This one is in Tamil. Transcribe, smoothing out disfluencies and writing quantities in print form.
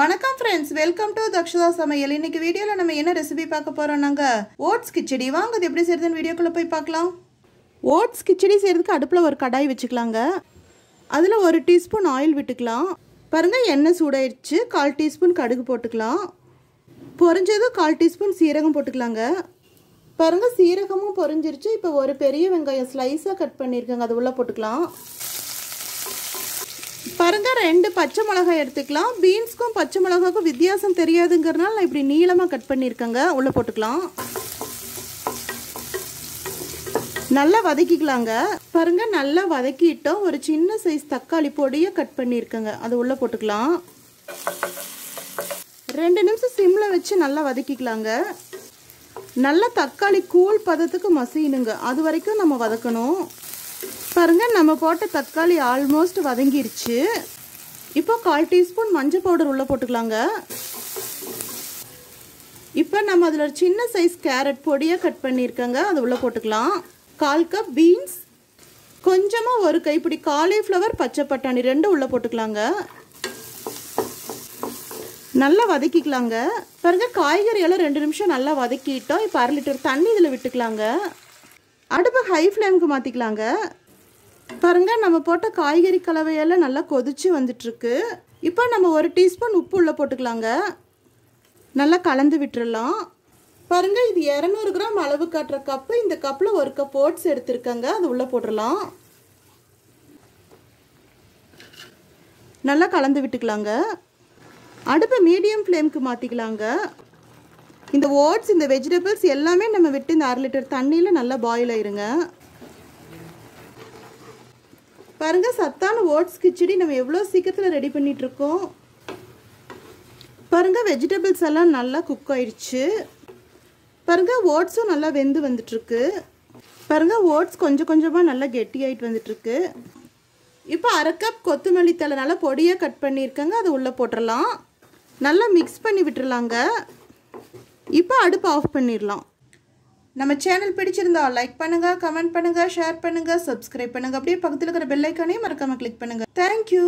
வணக்கம் फ्रेंड्स, வெல்கம் டு தக்ஷதாசமையல். இன்னைக்கு வீடியோல நம்ம என்ன ரெசிபி பார்க்க போறோம்னாங்க ஓட்ஸ் கிச்சடி. வாங்க அது எப்படி செய்யறதுன்னு வீடியோக்குள்ள போய் பார்க்கலாம். ஓட்ஸ் கிச்சடி செய்யறதுக்கு அடுப்புல ஒரு கடாய் வச்சுக்கலாங்க. அதுல 1 டீஸ்பூன் ஆயில் விட்டுக்கலாம். பாருங்க எண்ணெய் சூடாயிருச்சு. 1/4 டீஸ்பூன் கடுகு போட்டுக்கலாம். பொரிஞ்சது 1/4 டீஸ்பூன் சீரகம் போட்டுக்கலாங்க. பாருங்க சீரகமும் பொரிஞ்சிருச்சு. இப்போ ஒரு பெரிய வெங்காயம் ஸ்லைஸா கட் பண்ணிருக்கேங்க, அது உள்ள போட்டுக்கலாம். பாருங்க 2 பச்சை மிளகாய் எடுத்துக்கலாம். பீன்ஸ்க்கும் பச்சை மிளகாய்க்கும் வித்தியாசம் தெரியாதுங்கிறதுனால நான் இப்படி நீளமாக கட் பண்ணியிருக்கேங்க, உள்ளே போட்டுக்கலாம். நல்லா வதக்கிக்கலாங்க. பாருங்க நல்லா வதக்கிட்டோம். ஒரு சின்ன சைஸ் தக்காளி பொடியை கட் பண்ணியிருக்கேங்க, அது உள்ளே போட்டுக்கலாம். 2 நிமிஷம் சிம்மில் வச்சு நல்லா வதக்கிக்கலாங்க. நல்லா தக்காளி கூழ் பதத்துக்கு மசியணுங்க, அது வரைக்கும் நம்ம வதக்கணும். பாருங்க நம்ம போட்ட தக்காளி ஆல்மோஸ்ட் வதங்கிருச்சு. இப்போ 1/4 டீஸ்பூன் மஞ்சள் பவுடர் உள்ள போட்டுக்கலாங்க. இப்போ நம்ம அதில் ஒரு சின்ன சைஸ் கேரட் பொடியாக கட் பண்ணியிருக்கேங்க, அது உள்ள போட்டுக்கலாம். 1/4 கப் பீன்ஸ், கொஞ்சமாக ஒரு கைப்பிடி காலிஃப்ளவர், பச்சை பட்டாணி 2 உள்ள போட்டுக்கலாங்க. நல்லா வதக்கிக்கலாங்க. பாருங்க காய்கறியெல்லாம் 2 நிமிஷம் நல்லா வதக்கிட்டோம். இப்போ 1/2 லிட்டர் தண்ணி இதில் விட்டுக்கலாங்க. அடுப்பு ஹை ஃப்ளேமுக்கு மாற்றிக்கலாங்க. பாருங்க நம்ம போட்ட காய்கறி கலவையெல்லாம் நல்லா கொதிச்சு வந்துட்டுருக்கு. இப்போ நம்ம 1 டீஸ்பூன் உப்பு உள்ளே போட்டுக்கலாங்க. நல்லா கலந்து விட்டுறலாம். பாருங்க இது 200 கிராம் அளவு காட்டுற கப்பு. இந்த கப்பில் 1 கப் ஓட்ஸ் எடுத்துருக்கங்க, அது உள்ளே போட்டுடலாம். நல்லா கலந்து விட்டுக்கலாங்க. அடுப்பு மீடியம் ஃப்ளேமுக்கு மாற்றிக்கலாங்க. இந்த ஓட்ஸ் இந்த வெஜிடபிள்ஸ் எல்லாமே நம்ம விட்டு இந்த 1/2 லிட்டர் தண்ணியில் நல்லா பாயில் ஆயிருங்க. பாருங்க சத்தான ஓட்ஸ் கிச்சடி நம்ம எவ்வளோ சீக்கிரத்தில் ரெடி பண்ணிட்டு இருக்கோம். பாருங்க வெஜிடபிள்ஸ் எல்லாம் நல்லா குக் ஆயிடுச்சு. பாருங்க ஓட்ஸும் நல்லா வெந்து வந்துட்டுருக்கு. பாருங்க ஓட்ஸ் கொஞ்சம் கொஞ்சமாக நல்லா கெட்டியாயிட்டு வந்துட்டுருக்கு. இப்போ 1/2 கப் கொத்தமல்லி தழை நல்லா பொடியாக கட் பண்ணியிருக்கேங்க, அது உள்ளே போட்டுடலாம். நல்லா மிக்ஸ் பண்ணி விட்டுறலாங்க. இப்போ அடுப்பு ஆஃப் பண்ணிடலாம். நம்ம சேனல் பிடிச்சிருந்தா லைக் பண்ணுங்க, கமெண்ட் பண்ணுங்க, ஷேர் பண்ணுங்க, சப்ஸ்கிரைப் பண்ணுங்க. அப்படியே பக்கத்தில் இருக்கிற பெல் ஐக்கானையும் மறக்காம கிளிக் பண்ணுங்க. தேங்க்யூ.